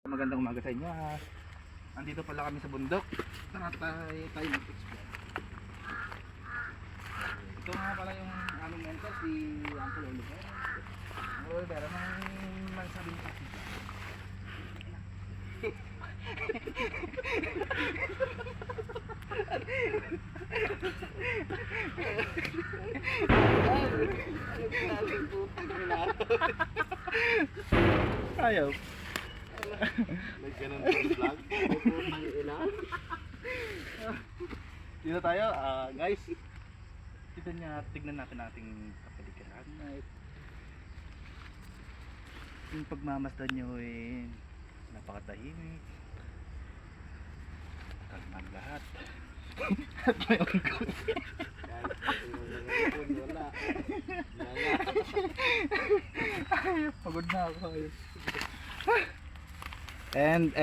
Magandang umaga sa inyo. Andito pala kami sa bundok. Tara tayo mag-explore. Ito nga pala yung aming mentor, si Uncle Oliver. Uncle Oliver, anong masasabihin sa akin? Ayaw. May ganun pang vlog. Dito tayo, guys. Tignan natin ating kapaligiran. Yung pagmamasdan nyo ay napakatahimik. Kalma ang lahat. At may ungkot. Wala. Pagod na ako. And